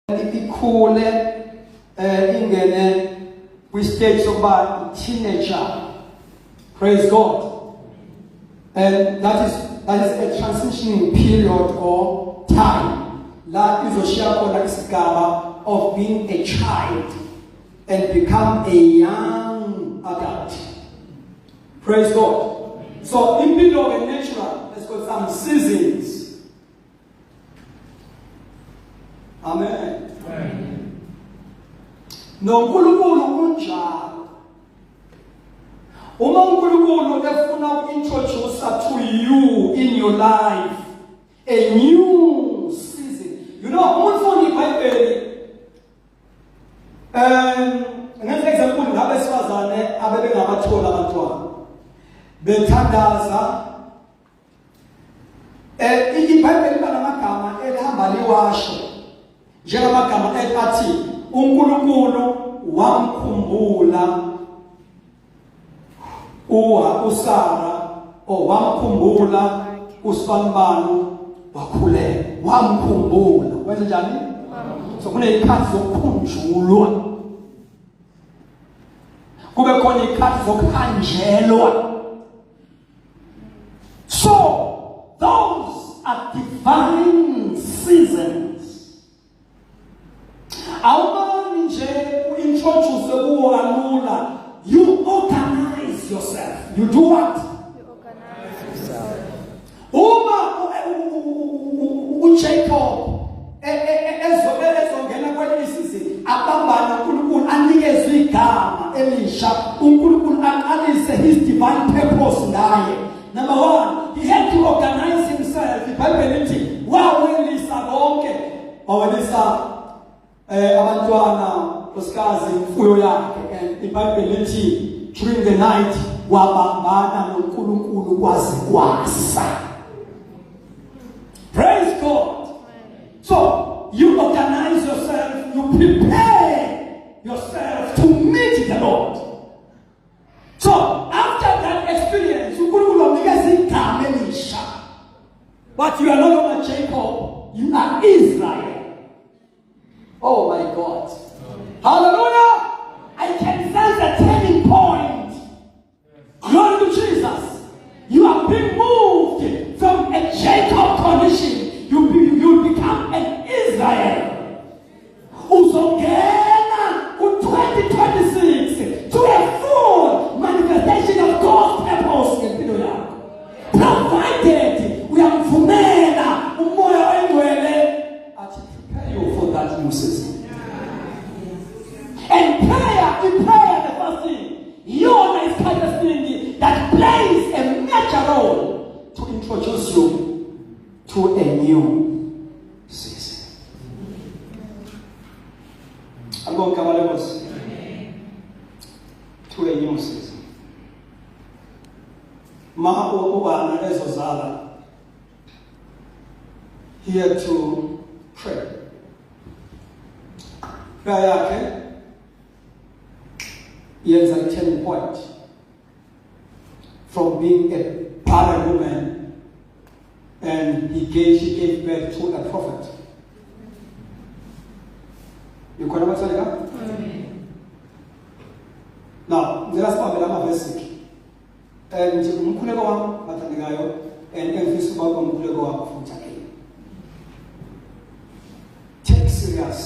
ikhule ingene kwi-stage sokuba teenager. Praise God. And that is a transitioning period or time la izoshiya khona isigaba of being a child and become a young adult. Praise God. So in middle of a natural, let's got some seasons. Amen. Amen. No nkulunkulu unjalo. Uma uNkulunkulu efuna ukintroduce to you in your life a new season. You know, umuntu iBhayibheli ngenze example ngabesifazane abebengabathola abantwana bethandaza iBhayibheli banamagama elihamba liwasho njengamagama athi uNkulunkulu wamkhumbula uSara wamkhumbula uSibambano wakhulela wamkhumbula wenza njani so kunezikhathi zokukhunjulwa kube khona izikhathi zokhanjelwa. So those are divine seasons. Awumani nje uintroduce kuwo kalula. You organize yourself. You do what? You organize yourself. Jacob ezongena kwelinye isizini abambana uNkulunkulu anikeze igama elisha uNkulunkulu aqalise his divine purpose ngaye. Number one, he had to organize himself. iBhayibheli lithi wawelisa konke wawelisa abantwana uSikazi imfuyo yakhe, and iBhayibheli lithi during the night wabambana noNkulunkulu kwaze kwasa. Praise God. So you organize yourself, you prepare yourself to meet the Lord. So after that experience, uNkulunkulu amnikeza igama elisha. But you are no longer Jacob, you are Israel. Oh my God. Hallelujah. I can sense a turning point. Glory to Jesus. You are being moved from a Jacob condition. You become an Israel. Uzongena in 2026 to a full manifestation of God's purpose in empilo yakho. Provided uyamvumela umoya oyingcwele athi prepare you for that new season. And prayer, the first thing, Yona is kind of thing that plays a major role to introduce you to a new season. I'm going to come to a new season. Mahabubana ezozala here to pray. Prayer yake yenza a turning point from being a barren woman, and she gave birth to a prophet. You can never tell that? Now, the last part of the basic. And umkhuleko wami bathandekayo and emfisa ukuba umkhuleko wakho futhi again. Take serious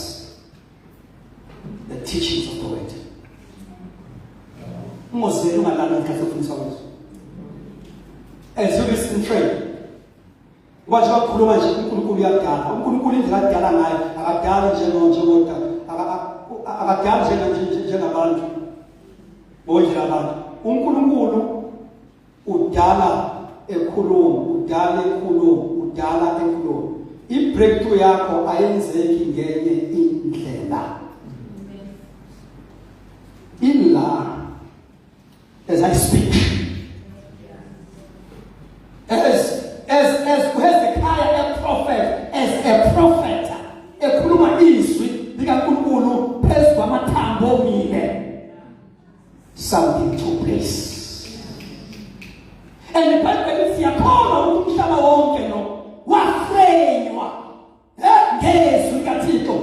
the teachings of the word. Ungozeli ungalala ngesikhathi sokufundisa kwethu. As you listen, pray. Wathi bakhuluma nje uNkulunkulu uyadala. uNkulunkulu indlela adala ngayo akadala njengoda akadala njengabantu. Bonke abantu. uNkulunkulu udala ekhuluma. I-breakthrough yakho ayenzeki ngenye indlela. Illa as I speak. As Hezekiah a prophet, ekhuluma izwi likaNkulunkulu phezu kwamathambo omile, something took place. And the Bible siyakholwa ukuthi umhlaba wonke no wafrenywa ngezwi likaThixo.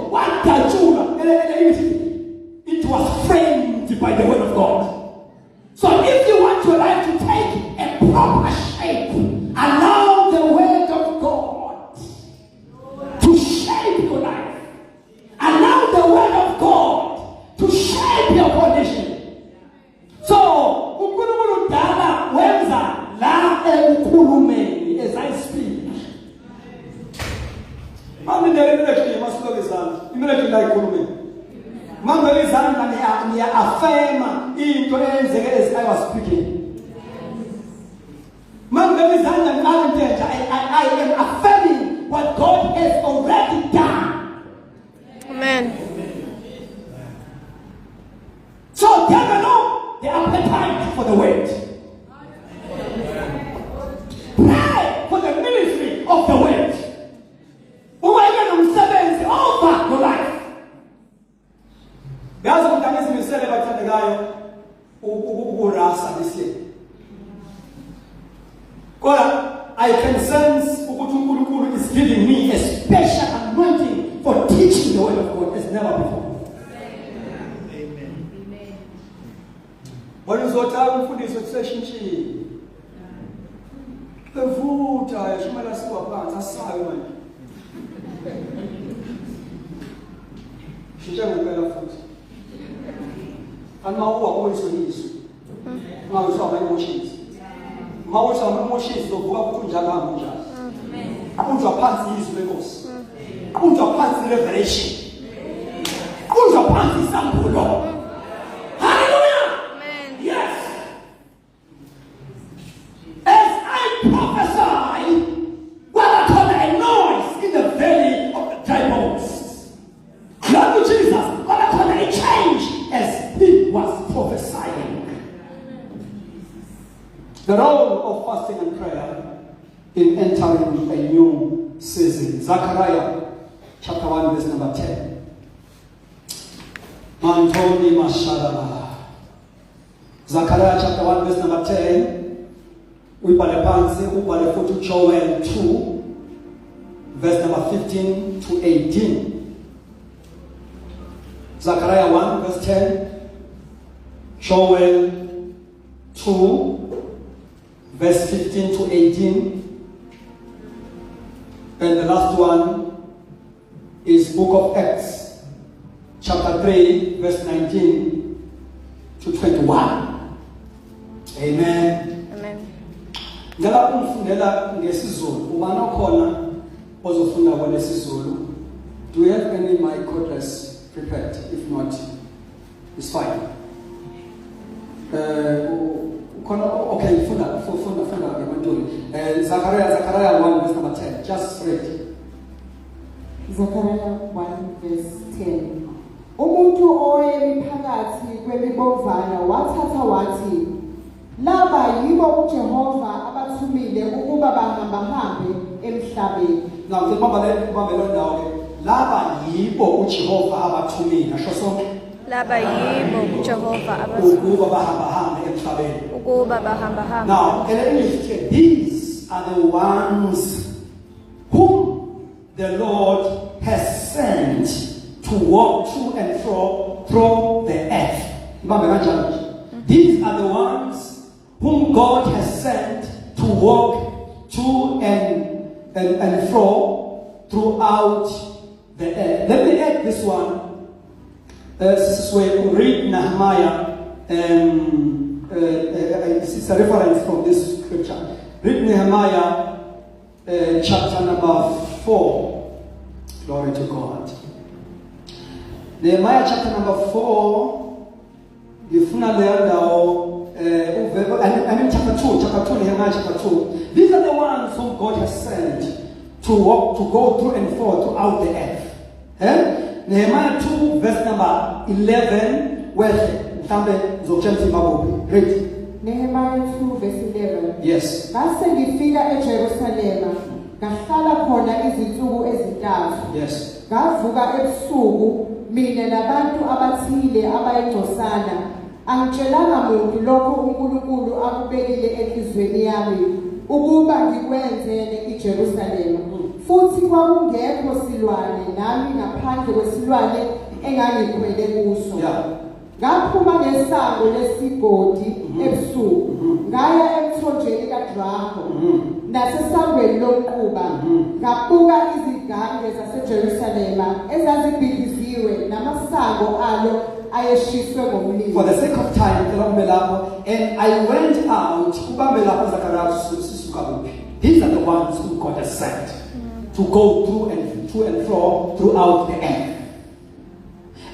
Kumele la ikhulume. Mangwe izandla niya affirma into eyenzeke as I was speaking. Mangwe izandla ngiqale I am affirming what God has already done. Amen. So develop the appetite for the word. Pray for the ministry of the word. Over your life. Gaza mtangazi misele bathandekayo ukurasa lesi. Kodwa I can sense ukuthi uNkulunkulu is giving me a special anointing for teaching the word of God as never before. Amen. Wena uzothatha umfundiso kuseshintshile. Evutha yashimela siwa phansi asayo manje. Shintsha ngempela futhi. Anmawa kuyisoyiso. Ngawusaba emotions. Mawusaba emotions lokuba kunjalo hamujala. Kunjwa phansi izwi lenkosi. Kunjwa phansi revelation. Kunjwa phansi isambulo. Hallelujah. Amen. Yes. As I prophesy, what I call a noise in the valley of the dry bones. Lord Jesus, what I call a change as he was prophesying. The role of fasting and prayer in entering a new season. Zechariah chapter 1 verse number 10. Mantoni Mashallah. Zechariah chapter 1 verse number 10. Ubale pansi, ubale futhi Joel 2 verse number 15 to 18. Zechariah 1 verse 10. Joel 2 verse 15 to 18. And the last one is Book of Acts chapter 3 verse 19 to 21. Amen. Amen. Ngala umfundela ngesizulu ubani okhona ozofunda kwalesizulu. Do you have any mic cordless prepared? If not, it's fine. Okay, funda Zechariah 1 verse number 10. Just read. Zechariah 1 verse 10. Umuntu oyemi phakathi kwemibovana wathatha wathi, laba yibo uJehova abathumile ukuba bahambe emhlabeni. Now, laba yibo uJehova abathumile. Asho sonke. Laba yibo uJehova ukuba bahamba emhlabeni. ukuba bahamba. Now, in English, these are the ones whom the Lord has sent to walk to and fro through the earth. These are the ones whom God has sent to walk to and fro throughout the earth. Let me add this one. This is where you read Nehemiah. It's a reference from this scripture. Read Nehemiah chapter number 4. Glory to God. Nehemiah chapter number 4. Chapter 2, Nehemiah chapter 2. These are the ones whom God has sent to go through and fro throughout the earth. Nehemiah 2 verse number 11. Read. Nehemiah 2 verse 11. Yes. Ngase ngifika eJerusalema, ngahlala khona izinsuku ezintathu. Yes. Ngavuka ebusuku mina nabantu abathile abayigcosana. Angitshelanga muntu lokho uNkulunkulu akubekile enhlizweni yami ukuba ngikwenzele iJerusalema. Futhi kwakungekho silwane nami ngaphandle kwesilwane engangikhwele kuso. Ngaphuma ngesango lesigodi ebusuku ngaya emthonjeni kaDraho nasesangweni lomquba ngabuka izigange zaseJerusalema ezazibhikiziwe namasango alo ayeshiswe ngomlilo. For the sake of time, and I went out. These are the ones who God has sent to go through and fro throughout the earth.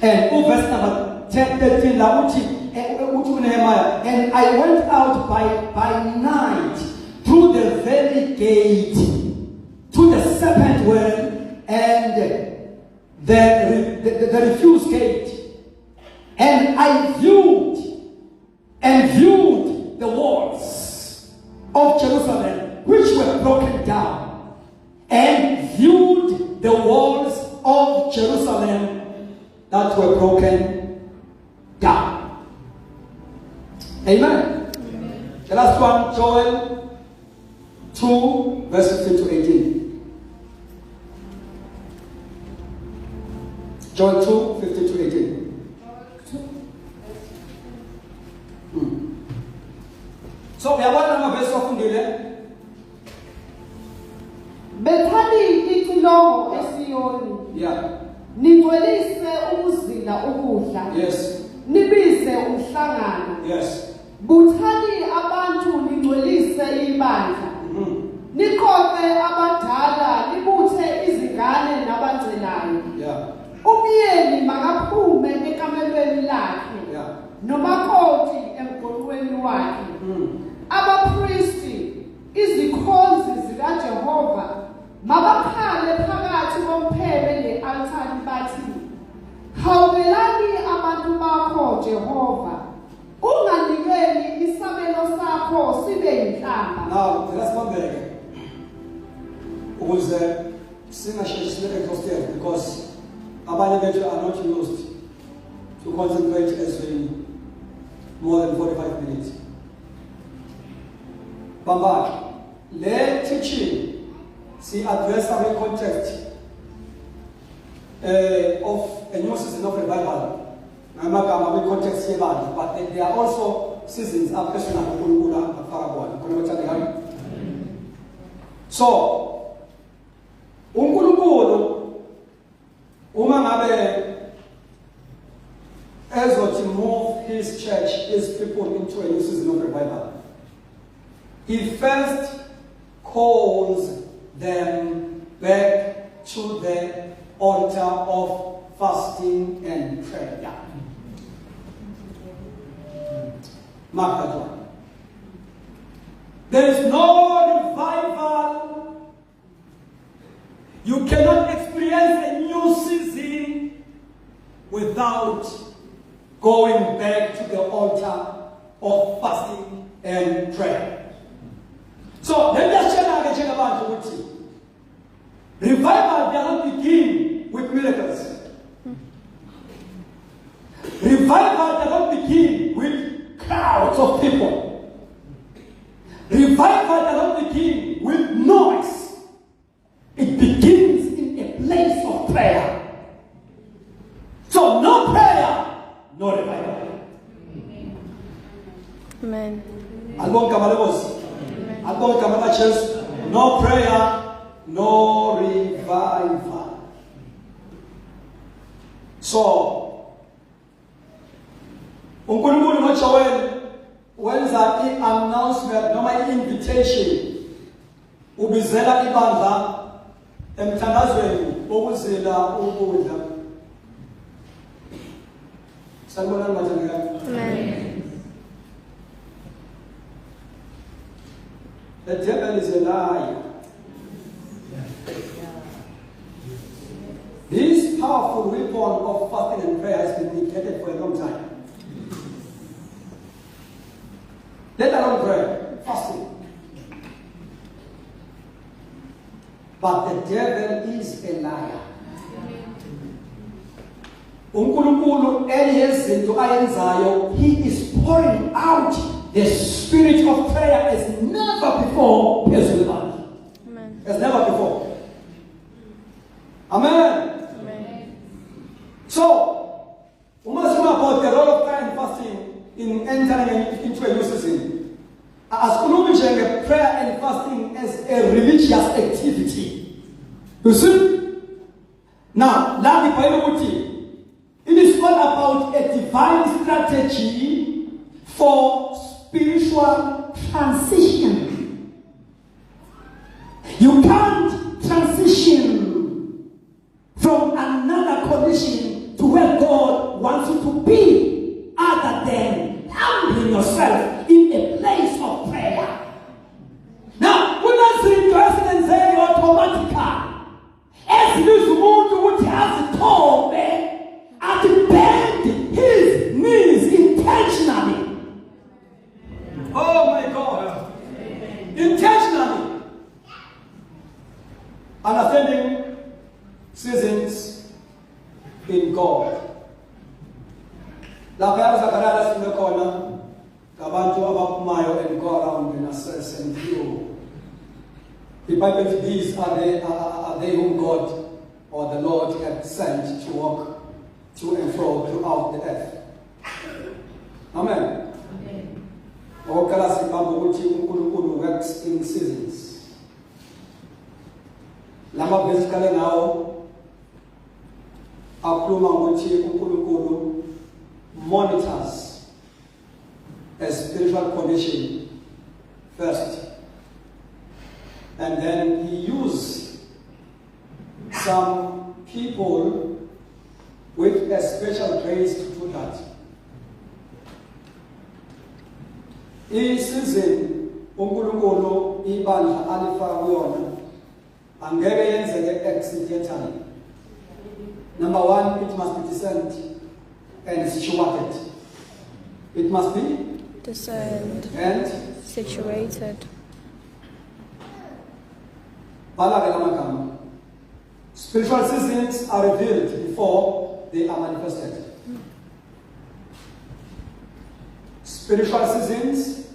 And verse number 10, 13, Nehemiah, and I went out by night through the very gate to the serpent well and the refuse gate, and I viewed the walls of Jerusalem which were broken down, and viewed the walls of Jerusalem that were broken down. Amen. The last one, Joel 2, verse 15 to 18. Joel 2, 15 to 18. So, uyabona amavesi ofundile. Bethani icilongo eSiyoni. Yeah. Ningcwelise ukuzila ukudla. Yes. Nibize umhlangano. Yes. Buthani abantu ningcwelise ibandla. Nikhophe abadala, nibuthe izingane nabangcelayo. Yeah. Umyeni makaphume ekamelweni lakhe. Yeah. Nomakoti emgonqweni wakhe. Abapristi, izikhonzi zikaJehova, mabakhale phakathi komphebe le-altari bathi, hawubelani abantu bakho Jehova, unganikeli isabelo sakho sibe yinhlamba. Now, lesibambeke ukuze singasheshi sibe exhausted, because abanye bethu are not used to concentrate as we more than 45 minutes. Bambaki, le teaching see address the context of a new season of revival. Namagama we context here, but there are also seasons of personal kulula farabon. So, uNkulunkulu uma ngabe ezothi move his church, his people into a new season of revival, he first calls them back to the altar of fasting and prayer. Mark that one. There is no revival. You cannot experience a new season without going back to the altar of fasting and prayer. So let me just share about what revival does not begin with miracles. Revival does not begin with crowds of people. Revival does not begin with noise. It begins in a place of prayer. So no prayer, no revival. Amen. No prayer, no revival. So, uNkulunkulu noJoel wenza i-announcement noma i-invitation ubizela ibandla emthandazweni wokuzila ukudla. Sanibona bathandekayo. Amen. The devil is a liar. This powerful weapon of fasting and prayer has been neglected for a long time. Let alone prayer, fasting. But the devil is a liar. uNkulunkulu eliyezinto ayenzayo, he is pouring out the spirit of prayer as never before. Amen. As never before. Amen. Amen. So, we must know about the role of prayer and fasting in entering into a new season. As prayer and fasting as a religious activity. You see? Now, it is all about a divine strategy for spiritual transition. You can't transition from another condition to where God be other than humbling yourself in a place of prayer. Now, when I see President say automatically, as this umuntu ukuthi azithombe, athi bend his knees intentionally. Oh my God. Intentionally. Understanding seasons in God. Lapha Zachariah sifike khona ngabantu abaphumayo and go around and assess and view. The Bible says these are they whom God or the Lord had sent to walk to and fro throughout the earth. Amen. Okala sibambo ukuthi uNkulunkulu works in seasons. Lama basically now akhuluma ukuthi uNkulunkulu monitors a spiritual condition first, and then he uses some people with a special grace to do that. Isizini uNkulunkulu ibandla alifaka kuyona angeke yenzeke accidentally. Number one, it must be discerned and situated. It must be discerned and situated. Spiritual seasons are revealed before they are manifested. Spiritual seasons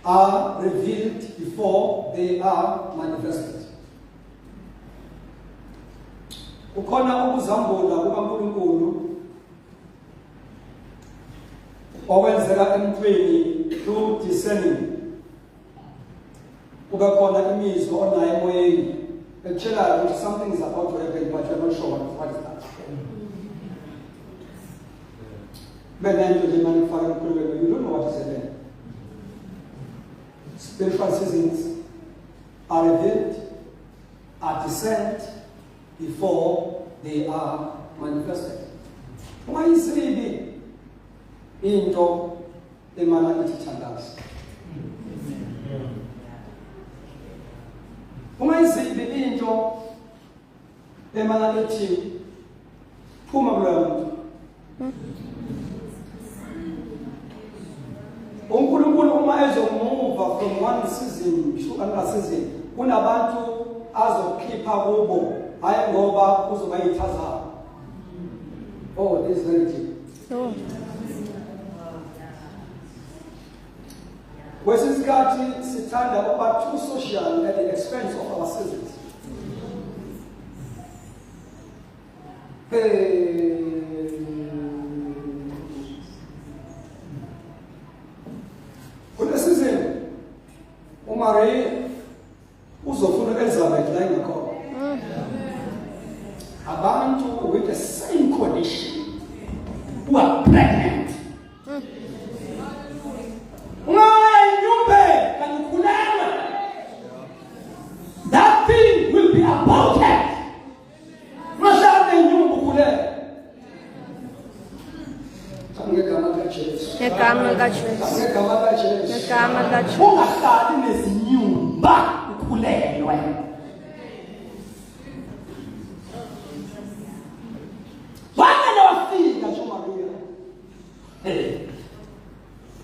are revealed before they are manifested. Ukhona ukuzambula kukaNkulunkulu okwenzeka emntwini through discerning. Kube khona imizwa onayo emoyeni ekutshelayo ukuthi something is about to happen but you're not sure what is that. Benento nje manifaka emkhulekweni, you don't know what is happening. Spiritual seasons are revealed, are discerned before they are manifested. Ungayisibi into emana ithi thandaza. Ungayisibi into emana ithi phuma kulo. uNkulunkulu uma ezomuva from one season to another season, kunabantu azokhipha kubo hayi ngoba uzoba yithaza. Oh, this is very deep. Oh. Kwesikhathi sithanda ukuba too social at the expense of our seasons. Kule season uMaria uzofuna Elizabeth la ingakho. Abantu with the same condition who are pregnant. That thing will be aborted. Ngegama likaJesu. Ungahlali nezinyumba ukhulelwe. Wangena wafika nje uMaria.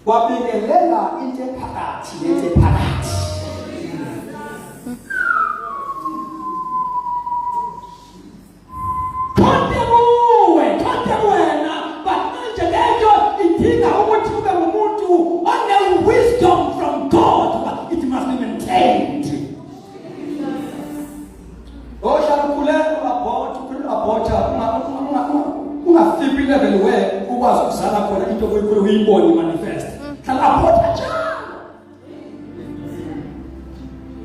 Wabingelela into ephakathi nento ephakathi. Konke wena, but manje lento idinga ukuthi ube umuntu one wisdom from God, but it must be maintained. Ungafika level where ukwazi ukuzala khona into oyikho uyibone manifest. Can abort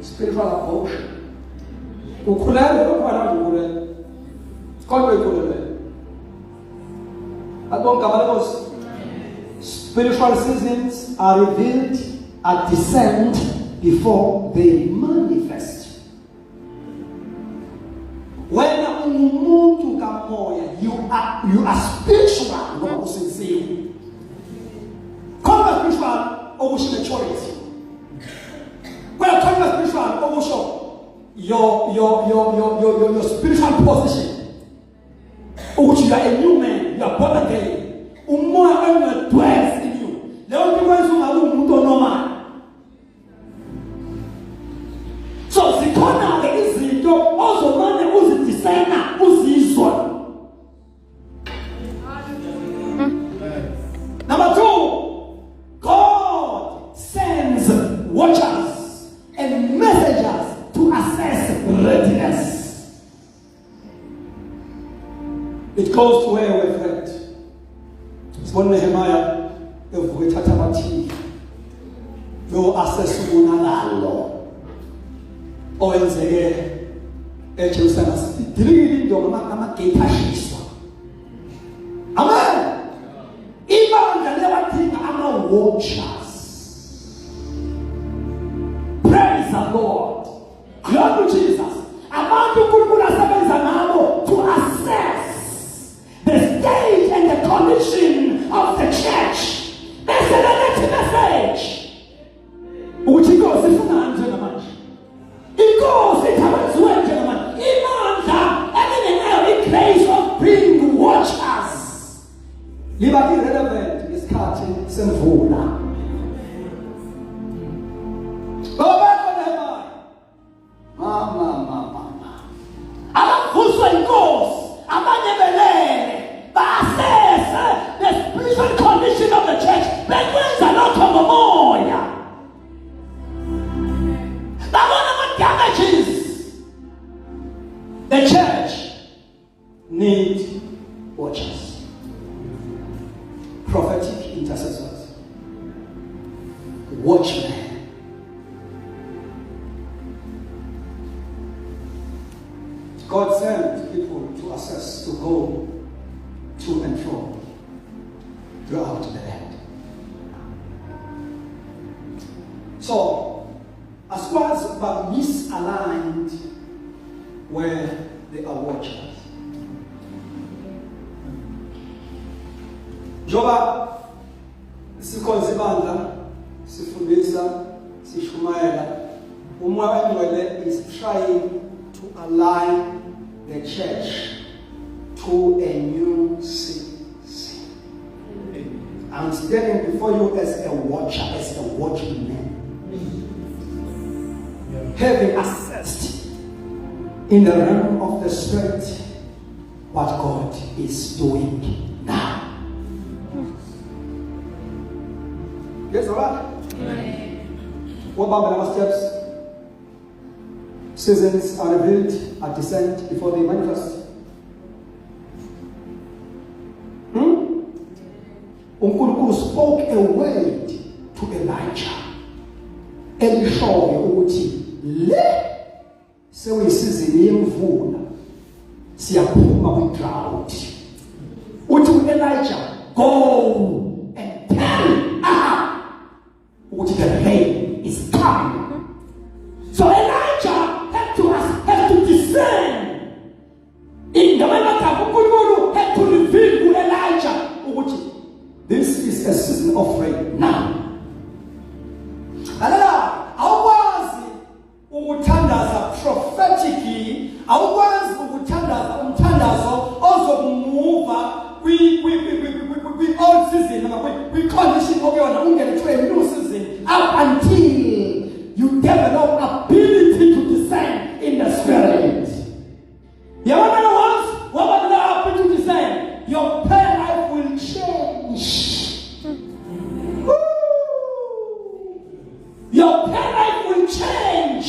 spiritual abortion. Ukhulelwe lokubana ukhulelwe. Konke ukhulelwe. Spiritual seasons are revealed, are discerned before they manifest. When umuntu kamoya, you are spiritual. okusho maturity. When I'm talking about spiritual, okusho your spiritual position. Okusho you are a new man, you are born again. Umoya only dwells in you. Leyo nto kwenza ungabe umuntu onormal. So zikhona-ke izinto ozomane uzidisayina uzizwa. Number 2, God sends watchers and messengers to assess readiness. It goes to where we've read. Sibone Nehemiah evuka ethatha abathile assess ubonakalo owenzeke eJerusalem. Sidilikile indonga amagate ashiswa. Amen. Ibandla lebathinga ama-watchers. Praise the Lord. Glory to Jesus. Abantu uNkulunkulu asebenza ngabo to assess the state and the condition of the church. Bese lethi message ukuthi inkosi ifunani njengamanje. Inkosi ithabaziwe njengamanje. Ibandla elinenayo i-grace of being watchers. Liba irrelevant ngesikhathi semvula. Babakho Nehemiah. Mama. Abavuswa inkosi, abanyebelele, ba-assess the spiritual condition of the church. Bekwenza lokho ngomoya. Babona ama-damages. The church needs watchers. Prophetic intercessors, watchmen. God sent people to assess, to go to and fro throughout the land. So, as far as but misaligned where they are watchers. Njoba sikhonza ibandla sifundisa sishumayela umoya engcwele is trying to align the church to a new season. I'm standing before you as a watcher, as a watchman, having assessed in the realm of the spirit what God is doing now. Yes, all right? What about our steps? Seasons are revealed at descent before they manifest. uNkulunkulu spoke a word to Elijah. Elishoyo ukuthi le sewuyisizini yemvula siyaphuma kwi-drought. Uthi uElijah, go and tell Ahab ukuthi the rain is coming. So Elijah had to discern. In the moment of uNkulunkulu had to reveal to Elijah ukuthi this is a season of rain now. Alala, awukwazi ukuthandaza prophetically, awukwazi ukuthandaza umthandazo ozokumuva kwi-old season noma kwi-condition okuyona ungene to a new season up until you develop ability to discern in the spirit. Yabona once wabona ability to discern, your prayer life will change. Your prayer life will change.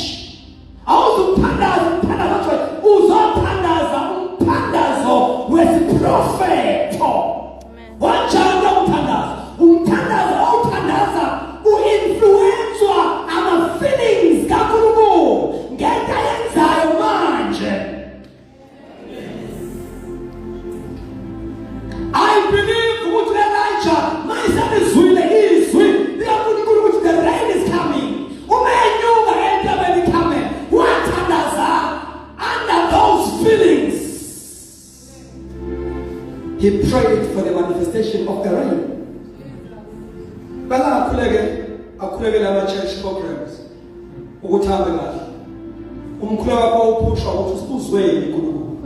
Awuzothandaza umthandazo wesiprofeto. Wajanda umthandazo uinfluenzwa ama-feelings kaNkulunkulu ngento ayenzayo manje. I believe ukuthi Elijah mayiselizwile izwi likaNkulunkulu ukuthi the rain is coming. Umenyuka entabeni coming. Wathandaza under those feelings. He prayed for the manifestation of the rain. Bala kuleke akhulekele ama-church programs ukuthi hambe kahle. Umkhuleko wakho uphushwa ukuthi uzwele uNkulunkulu.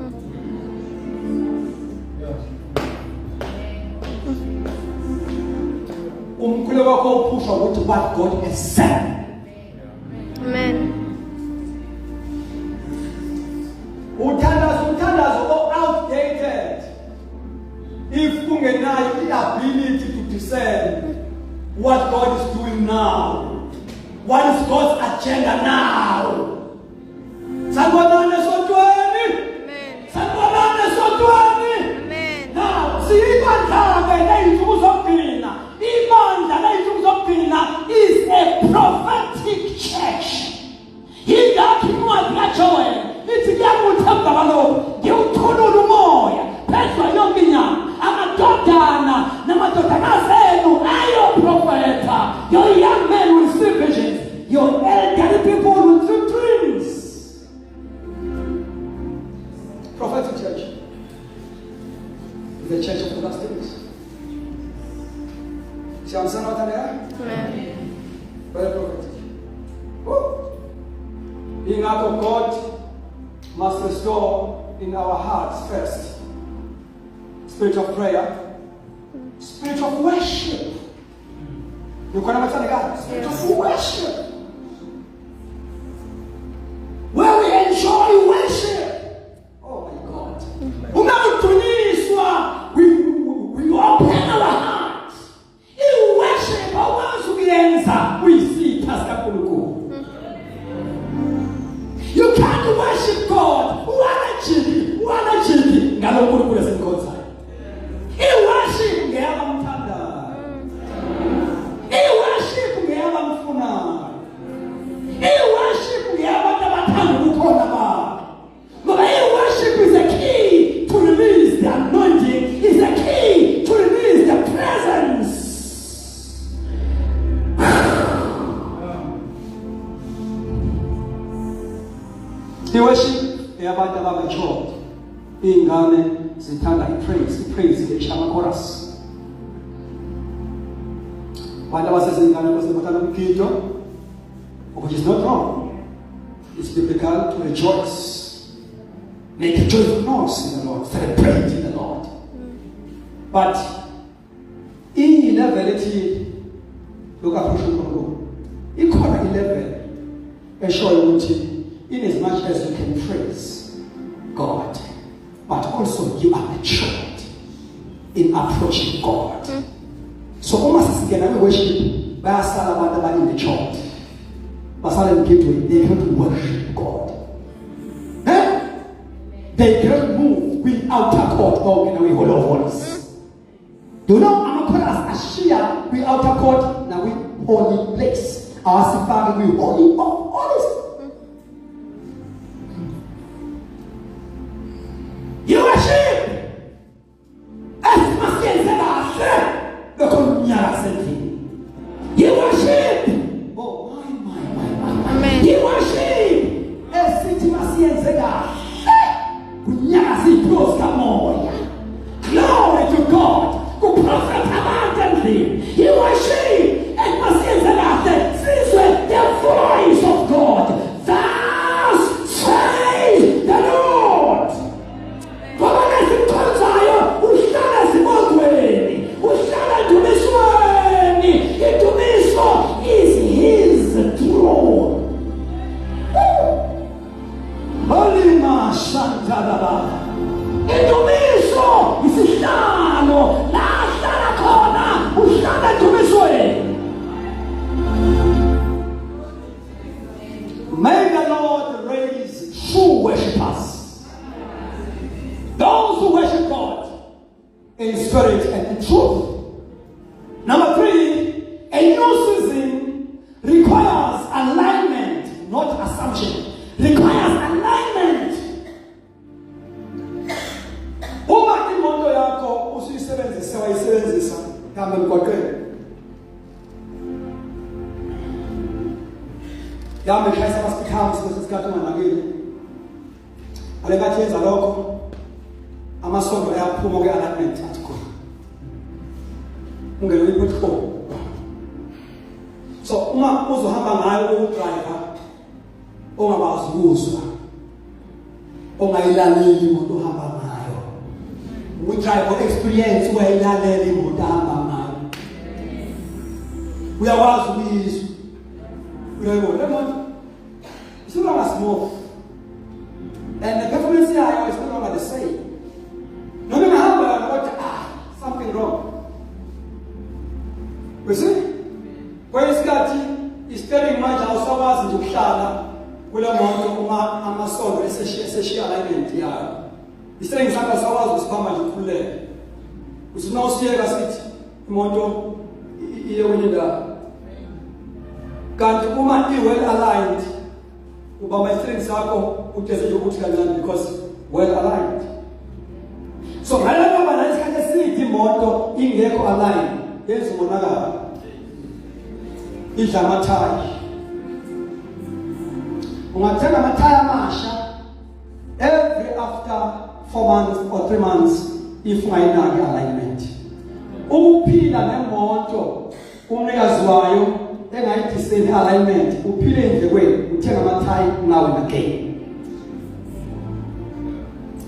Umkhuleko wakho uphushwa ukuthi what God has said. Amen. Uthandazo outdated if ungenayo i-ability to discern what God is doing now. What is God's agenda now? Sanibonani esontweni. Amen. Sanibonani esontweni. Amen. Now, siyibandla ley'nsuku zokugcina. Ibandla ley'nsuku zokugcina is a prophetic church. Yingakho incwadi kaJoel ithi kuyakuthemba kaloku ngiwuthulula umoya phezu yonke inyama. Amadodana namadodakazi enu ayoprofetha. Your young men will see visions. Your elderly people will see dreams. Prophetic church is the church of the last days. See, I'm saying what I'm saying? Amen. Very prophetic. Oh. Being out of God must restore in our hearts first spirit of prayer, spirit of worship. You can understand God? Spirit of worship. Where we enjoy worship. Oh my God. We open our hearts. In worship, once we enter, we see Pastor Kuluku. You can't worship God. Wanna chili. Ngalo Kuluku is in God's side. He worship ngiyaba mthanda. He worship ngiyaba mfuna. He worship ngiyaba tabathanda ukukhona ba. Ngoba he worship is a key to release the anointing, is a key to release the presence. He worship yabantu abamature. Ingane zithanda ipraise ngechama chorus. Abantu abasezingane basebathanda umgido, which is not wrong. It's biblical to rejoice. Make a joyful noise in the Lord. Celebrate in the Lord. But in level look at ikhona level eshoyo ukuthi in as much as you can praise God, but also you are matured in approaching God. So uma sisingena worship bayasala abantu abane-matured. Basala emgidweni, they cannot worship God. They cannot move with outer court or in a hollow voice. You know, I'm going to share with outer court now with holy place. Our family with holy honest. You worship. As much as I said, the Konyara said him. You worship. Oh, my. Amen. You worship. As city Masian Zega. Glory to God. Who prophet abundantly. You worship. And Masian Zega said, the voice of God. Thus says the Lord. Is his throne. Holy Mashantaraba. Indumiso isihlalo la hlala khona uhlala Indumisweni. May the Lord raise true worshippers. Those who worship God in spirit and in truth. Number 3, a new season requires alignment, not assumption. Requires alignment. Uma imoto yakho usuyisebenzisa wayisebenzisa kambe emgwaqeni. Yami khayisa masikhambi sesikhathi unganakile. Ale bathi yenza lokho amasondo ayaphuma ke-alignment athi khona. Ungene i-pothole. So uma uzohamba ngayo udriver ongabazi ukuzwa ongayilaleli imoto ohamba ngayo udriver experience wayilalela imoto ahamba ngayo uyakwazi ukuyizwa uyayibona le moto it's no longer small and the performance yayo is no longer the same noma ngihamba ngoba something wrong you see kwesikhathi isteering manje awusakwazi nje ukuhlala kule moto uma amasondo eseshiya alignment yayo isteering sakho awusakwazi ukusihamba nje ukhululeke usina usiyeka sithi imoto iye kwenye ndawo kanti uma i-well aligned ubaba isteering sakho ugeze nje ukuthi kancane because well aligned so ngale ngoba la isikhathi esithi imoto ingekho aligned yenza umonakalo idla amathaya ungathenga amathaya amasha every after 4 months or 3 months if ungayinaki alignment ukuphila nemoto umnikazi wayo engayidiseni alignment uphile endlekweni uthenga amathaya now and again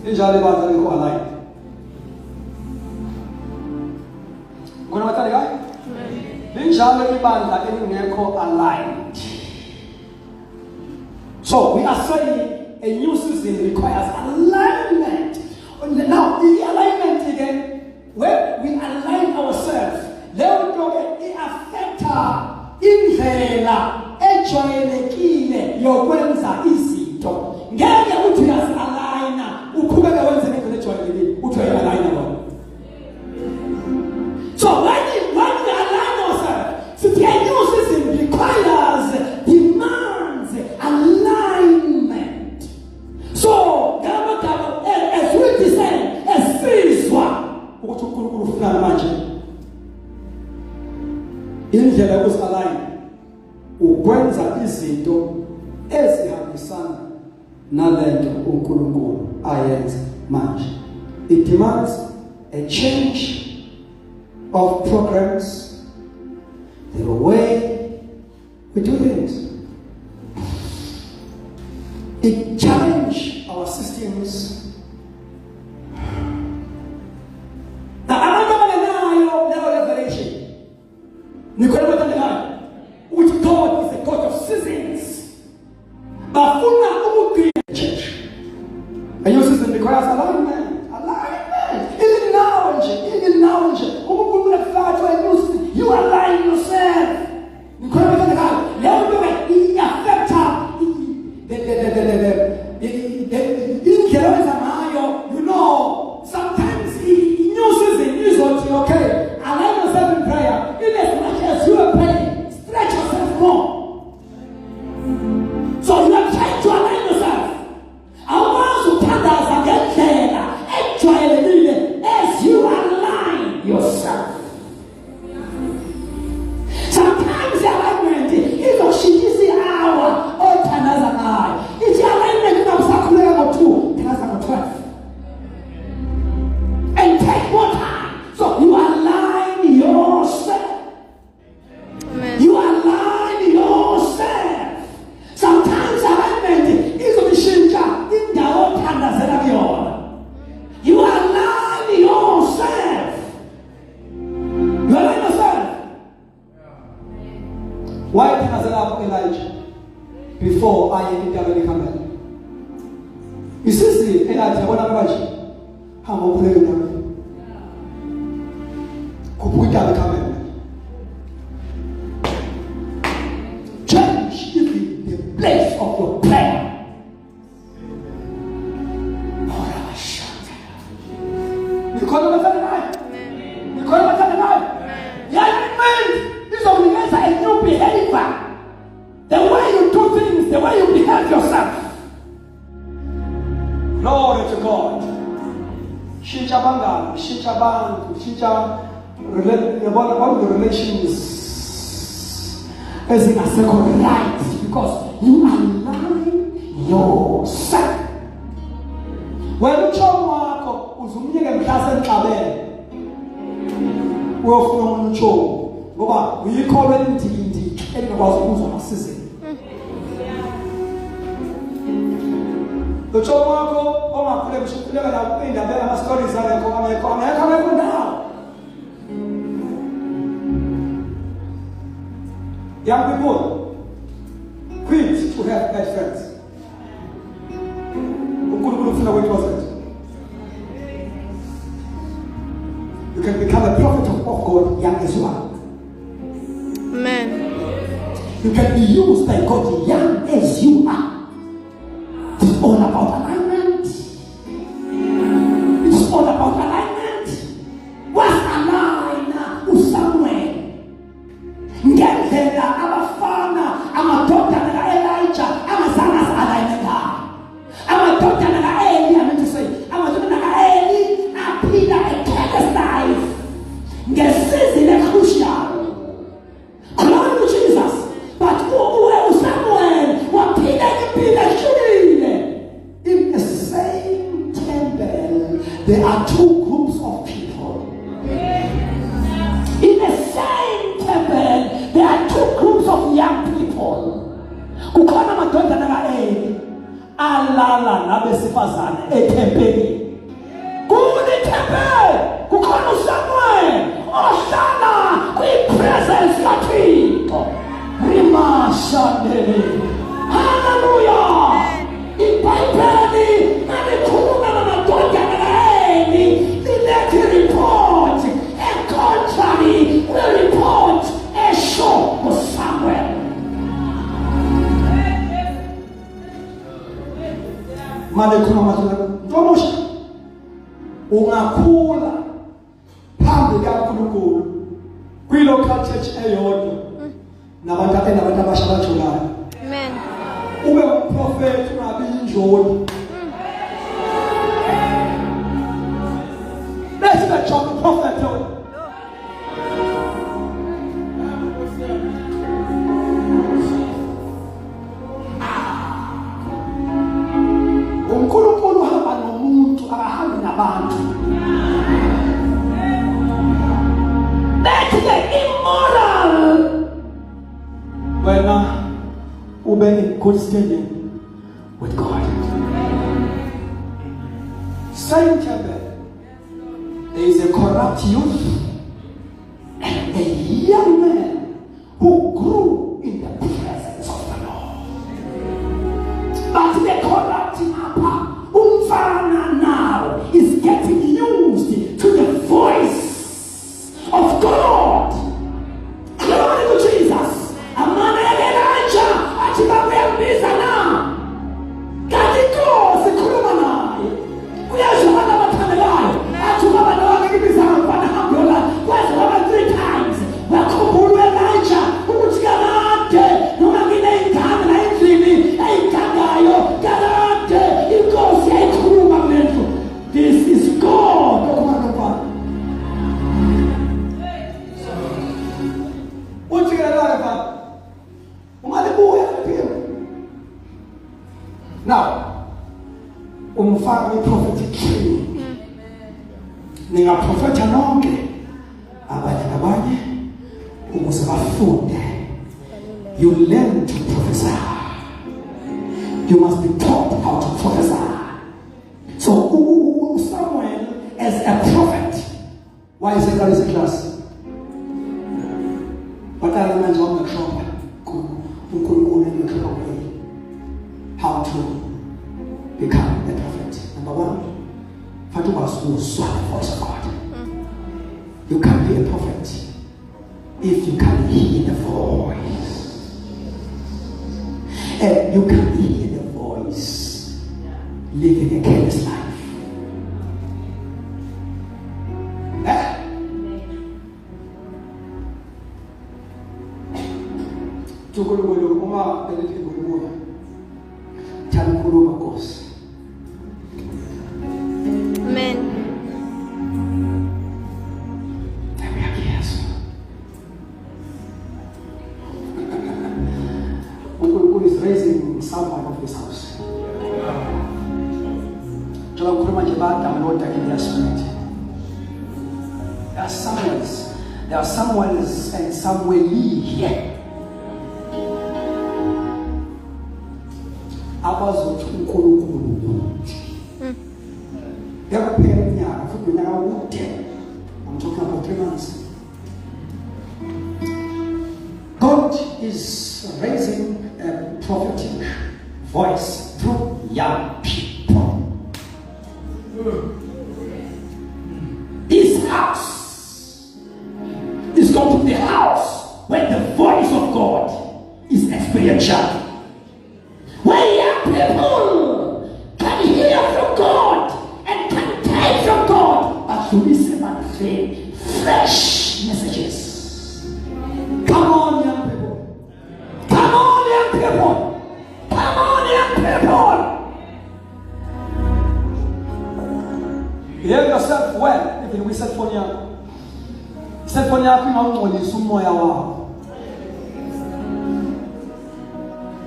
injalo baza ngekho aligned ngona bathanda kahle linjalo ibandla elingekho aligned. So we are saying a new season requires alignment. Now the alignment again, when we align ourselves, it affects indlela ejwayelekile yokwenza izinto. Ngeke uthi uyasaligna uqhubeke wenze ngendlela ejwayelekile uthi uyaligna wona. So when we align ourselves, so the new season requires, demands alignment. So as we descend, as Sizwa, ukuthi uNkulunkulu ufuna manje indlela yokusalign ukwenza izinto ezihambisana nalento uNkulunkulu ayenza manje. It demands a change of programs, the way we do things. It challenges our systems. Now, I'm not going to know revelation. Which God is a God of seasons. But for now, we create a church. And your season requires alignment. Alignment. Even now, you align yourself. You know, sometimes new season is okay. Align yourself in prayer. In as much as you are praying, stretch yourself more. So you are trying to align yourself. I want to tell us again, actually, as you align yourself. Sometimes the alignment is a shitty hour or another eye. It's the alignment of Sakulega 2, Tanazanga 12. And take more time. So you align yourself. Amen. You align yourself. Sometimes alignment is a shinja in the old Tanazanga. You align yourself. You align yourself. Why did Nazareth Elijah before I intervened camel? You see, Elijah, what am I? How am I playing? Kupuita the camel. Change even the place of your prayer. You call him a life. You call him a life. Young man, this obligates a new behavior. The way you do things, the way you behave yourself. Glory to God. Shincha bangala, shincha bantu, shincha the relations as in a second right because you align yourself. When uchomo wako uzumnyeke mhlase nhlabele uyofuna umuntu uchomo ngoba uyikholwe indiki elingakwazi ukuzwa amasizini. Uchomo wako ongakhule mshukuleka la indaba ama stories akho amekho ndawo. Young people, quit to have bad friends. You can become a prophet of God young as you are. Amen. You can be used by God young as you are. It's all about alignment. It's all about alignment. What's aligned with somewhere? Ngendlela abafana amadoda Elijah amazange aligned. Amadoda Eli, I meant to say, amadoda Eli aphila a life. Ngesizini crucial. Glory to Jesus. But Samuel waphila impilo eshulile. In the same temple, there are two groups of people. In the same temple, there are two groups of young people. Kukhona amadoda Eli alala nabesifazane ethempelini. Kuni temple kukhona uSamuel ohlala kwi-presence kaThixo. Rimashandele. Hallelujah. IBhayibheli nalikhuluma ngamadoda Eli lilethe report contrary kwi-report esho uSamuel. Manje khona manje ntomusha ungakhula phambi kaNkulunkulu kwi-local church eyodwa nabantu abasha bajulayo. Amen. Ube umprofeti ungabi injoli. Let's not jump the prophet Lord. uNkulunkulu uhamba nomuntu akahambi nabantu. That's the immoral. Wena ube in good standing with God. Same temple. There is a corrupt youth and a young man who grew in the presence of the Lord. But the corrupt umfana now is getting used to the voice of God. Glory to Jesus. Amana Elijah atibambiza na katika sikuluma naye kuyazwana mathandelayo atubaba nawe ngibizana bana hambola kwaze baba 3 times wakhumbula Elijah ukuthi kanade noma ngine ingane la endlini eyithandayo kanade inkosi ayikhuluma kulento. This is God okumana baba. Uthi kanalayo baba umalibuya phela. Now umfaka i-prophetic training. Ningaprofetha nonke abanye ukuze bafunde. You learn to prophesy. You must be taught how to prophesy. So Samuel as a prophet. Why is it called a class? Bakala manje wamakhomba uNkulunkulu engikhuluma how to become a prophet. Number 1, Fatu was the voice of God. You can't be a prophet if you can't hear the voice. And you can't hear the voice living a careless life. Tukulungulu uma belithi ngulubuya thankuluma Nkosi. Amen. Unkulunkulu is raising someone of this house. Njengoba ukhuluma nje badawuloda in their spirit. There are Samuels and Samueli here abazothi uNkulunkulu uthi yakuphela unyaka futhi unyaka ude. I'm talking about 3 months. God is raising a prophetic voice through young people. This house is going to be a house where the voice of God is experiential. Where young people can hear from God and can take from God, but to listen and say fresh messages. Come on, young people. Come on, young people. Come on, young people. Behave yourself well, even with cell phone yakho. Cell phone yakho ingawungcolisa umoya wakho.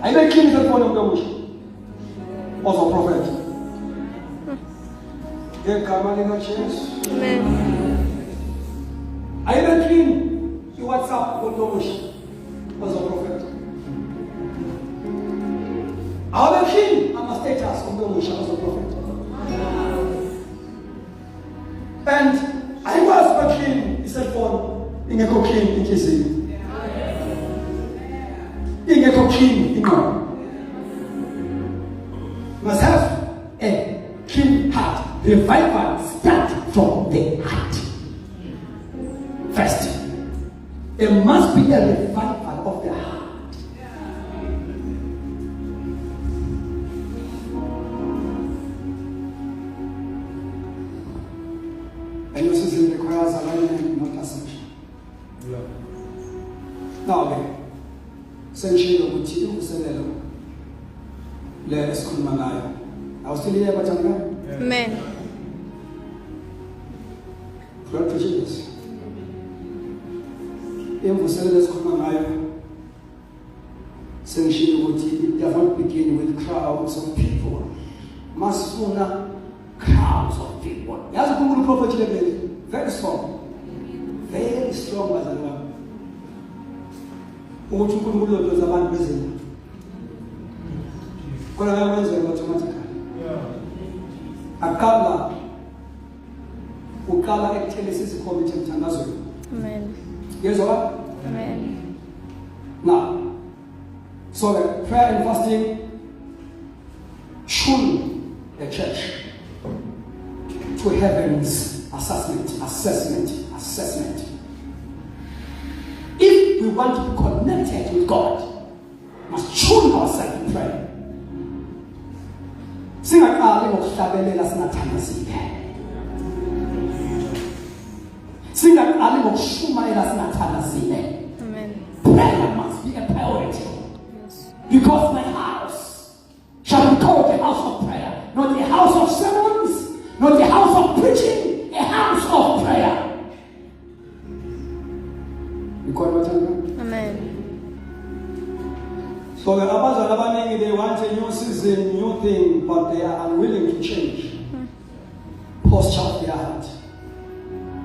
Ayibe clean cell phone yakho usho. Also prophet. Ngegama lika Jesu. Amen. Ayibe clean WhatsApp usho. Also prophet. Ayibe clean ama status usho. Also prophet. And I was clean, he said, for ingekho clean inhliziyo. Ingekho clean ingqondo. Must have a clean heart. Revival starts from the heart. First, there must be a revival of the heart. And your system requires alignment, not assumption. Now, senshilo ukuthi uvuselelo le esikhuluma ngayo. Awusiliye bathanga? Amen. Glory to Jesus. Imvuselelo esikhuluma ngayo. Senshilo ukuthi it does not begin with crowds of people. Masifuna crowds of people. Yazi uNkulunkulu prophet level very strong. Very strong bazali wami. Ukuthi uNkulunkulu uzoza abantu bezini. Kona kuyenzeka automatically. Akala ukala ekuthele sizikhomiti emthandazweni. Amen. Yezwa? Amen. Now, so the prayer and fasting should the church to heaven's assessment. If we want to be connected with God, we must tune ourselves in prayer. Singaqali ngokuhlabelela singathandazile. Singaqali ngokushumayela singathandazile. Amen. Prayer must be a priority. Yes. Because my house shall be called a house of prayer, not a house of sermons, not a house of preaching, a house of prayer. You got what I'm saying? Amen. So the abazali abaningi, they want a new season, new thing, but they are unwilling to change. Posture of their heart.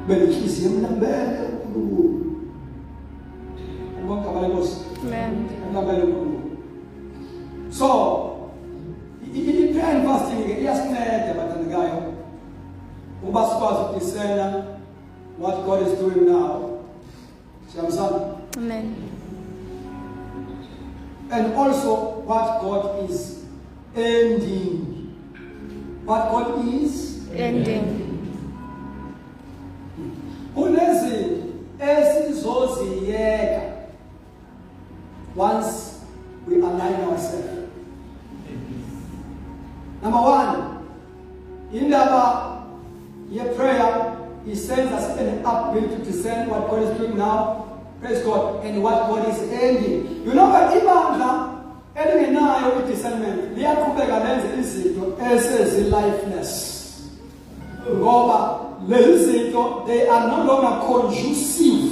Benefisi yemnambele uNkulunkulu. Ngokubakabale Nkosi. Amen. Yemnambele uNkulunkulu. So, prayer and fasting iyasinceda bathandekayo. Uba sikwazi ukudiscerna what God is doing now. Siyamsana. Amen. And also what God is ending. What God is Ending. Kunezi esizoziyeka once we align ourselves. Number one, indaba ye prayer, He sends us an upbuild to discern what God is doing now. Praise God. And what God is ending. You know what? Ibandla elingenayo discernment liyaqhubeka lenze izinto esezi-lifeless. Ngoba lezi zinto, they are no longer conducive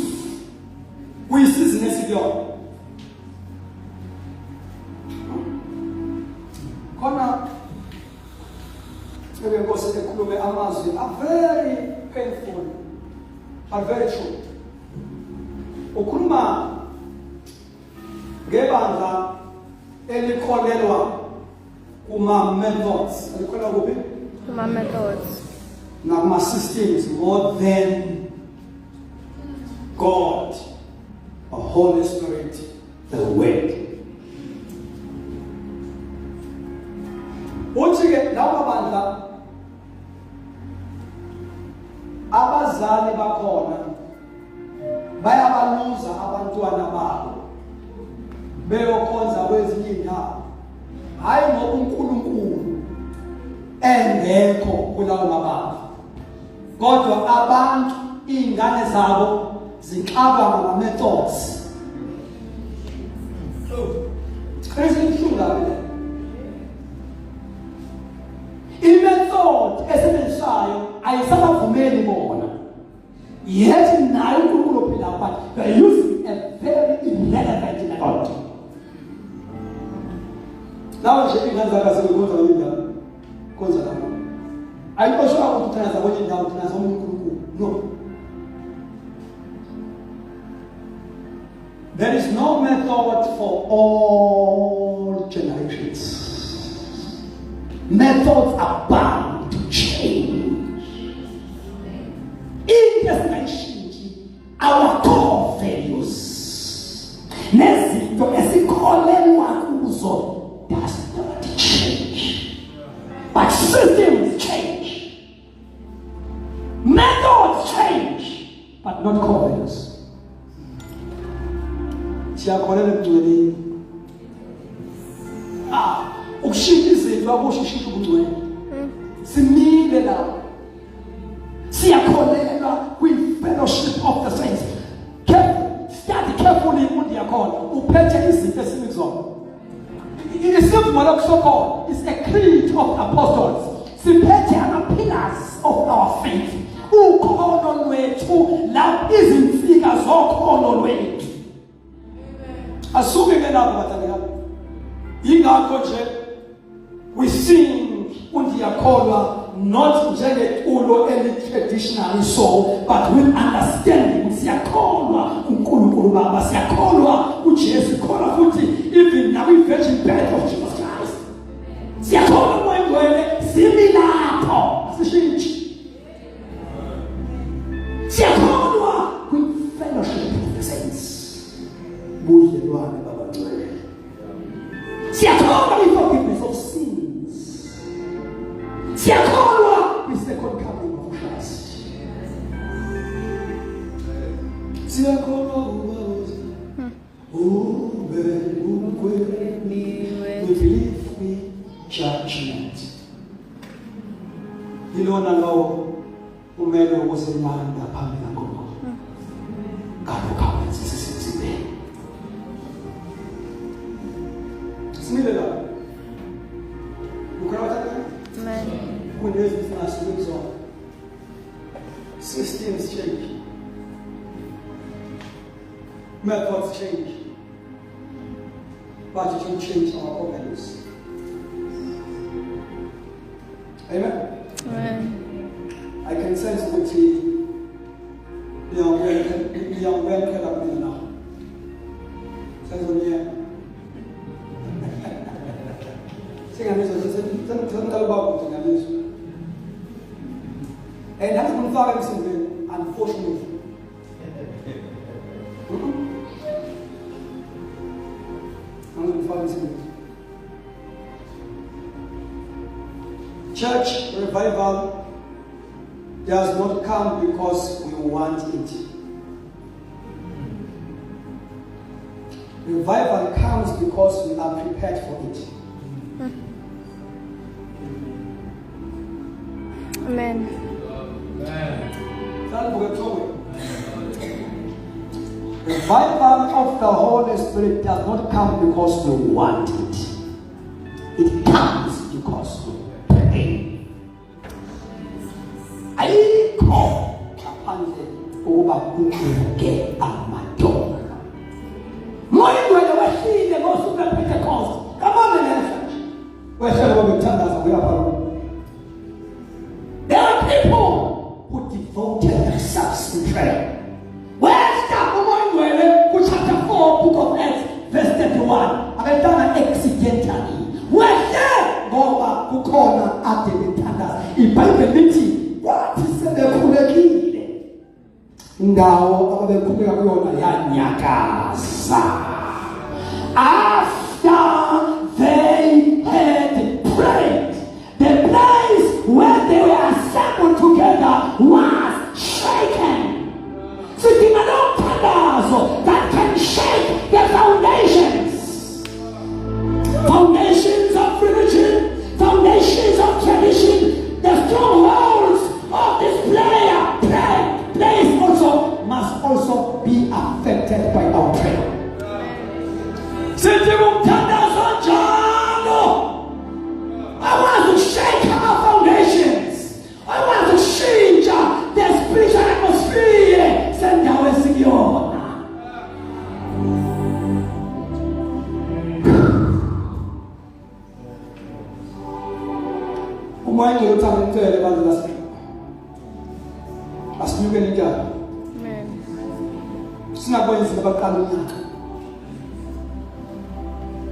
kwisizini esikuyo. Khona Nkosi ekhulume amazwi are very painful but very true. Ukhuluma ngebandla elikholelwa kuma methods alikhona kuphi kuma methods nakuma systems more than God, the Holy Spirit, the Word. Uthi-ke lawo mabandla abazali bakhona bayabaluza abantwana babo beyokhonza kwezinye indawo, hayi ngoba uNkulunkulu engekho kulawo mabandla, kodwa abantu ingane zabo zixaba ngama-methods. I-method esebenziswayo ayisabavumeli bona, yet nayo uNkulunkulu ophila, but they are using a very irrelevant method. Nawe nje ingane zakho zikwenza kwenye indawo kwenza lapho ayikosho ukuthi thina zakwenye indawo thina zomuNkulunkulu, no. There is no method for all generations. Methods are bound to change. In this nation, our core values, nezinto esikholelwa kuzo, does not change. But systems change. Methods change, but not core values. Siyakholelwa ekugcweleni. Ukushintsha izinto akushintsha ubungcwele. Simile lapho. Siyakholelwa kwi-fellowship of the saints. Study carefully imfundo yakhona uphethe izinto esimizona. Isivumelwano kusokho is a creed of apostles. Siphethe ama-pillars of our faith. Ukhono lwethu la izinsika zokhono lwethu. Asuke ke lapho bathandekayo. Yingakho nje we sing undiyakholwa not njengeculo eli-traditionally so, but with understanding. Siyakholwa uNkulunkulu Baba, siyakholwa uJesu, sikholwa futhi even nawi-virgin birth of Jesus Christ. Siyakholwa uMoya Ngcwele, simi lapho asishintshi. Siyakholwa kwi-fellowship of the saints, budlelwane babangcwele. Siyakholwa kwi-forgiveness of sins. Siyakholwa kwi-second coming of Christ. Siyakholwa ube umkhweli, we believe in judgment. Yilona lo umele ukusemanda phambili kaNkulunkulu. Kabe sisizibele. Simile la. Ukhona bathatha? Amen. Kunezi asimizwa. Systems change. Methods change. But it will change our core values. Amen? Amen. I can sense that young men can have been now. Sense on here. And that's one thought something, unfortunately. I'm going to find something. Church revival does not come because we want it. Revival comes because we are prepared for it. Amen. Revival of the Holy Spirit does not come because we want it. It comes because we pray. Ayikho ngaphandle ukuba kuvuke amadolo. Moya Ngcwele wehlile ngosuku lwePentecost. Come on then. Wehlele ngokuthandaza kuyapha. There are people who devoted themselves in prayer. Where's that woman who chapter 4, book of Acts, verse 31? I've done it accidentally. Where's that? ngoba kukhona ade bethandaza. iBhayibheli lithi kwathi sebekhulekile indawo ababekhuleka kuyona yanyakaza. After they had prayed, the place where they were assembled together was shaken. Sidinga nomthandazo that can shake the foundations. Foundations of religion, foundations of tradition, the strongholds of this place also must also be affected by our prayer. I want to shake our foundations. I want to change the spiritual atmosphere. Send our Senor. Umanye uthangitele abantu basinyuke njalo. Amen. Singakwenzi abaqala unyaka.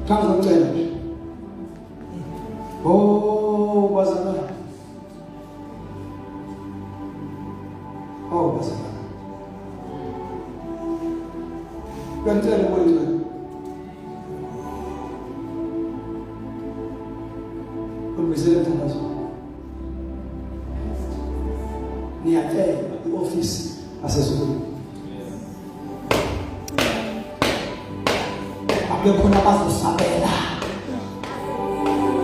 Ngizocela. Oh, bazalwane. Oh, bazalwane. Ngicela ukwenza. Kumizele mthandazo. Niyacela i-office asezulwini. Abekhona abazosabela.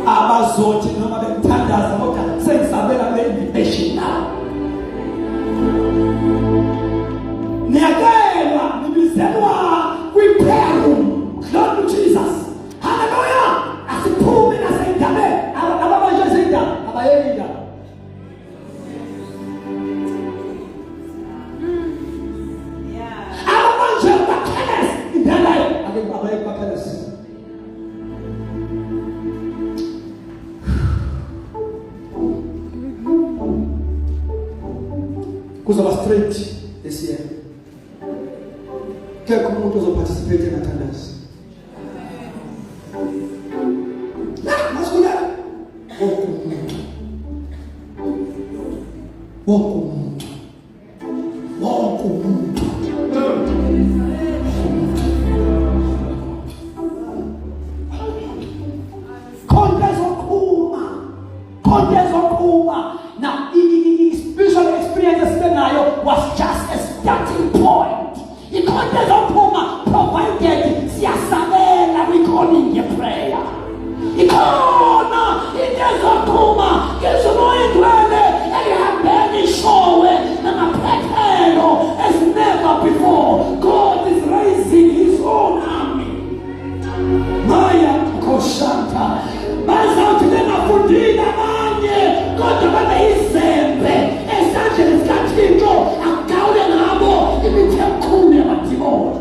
Abazothi noma bemthandaza kodwa sengizabela kule invitation now. Niyakelwa nibizelwa kwi-prayer room. Glory to Jesus. Hallelujah. Asiphume nasendabeni. Ababanje sendaba abayeki indaba. Ababanje bakhelesi indaba abayeki bakhelesi. Kuzoba straight this year. Kekho umuntu ozoparticipate emathandazo. Masukula. Wonke umuntu. Konde zokhuma. Now, spiritual experience was just a starting point. Ikonde zokhuma provided siyasabela recording your prayer. Ikona zokhuma ngezomoyedwele elihambeni showe namaphethelo as never before. God is raising his own army. Maya koshanta. Bazawuthi bengafundile abanye kodwa babeyizembe esandleni sikaThixo agawule ngabo imithi emikhulu yamadimoni.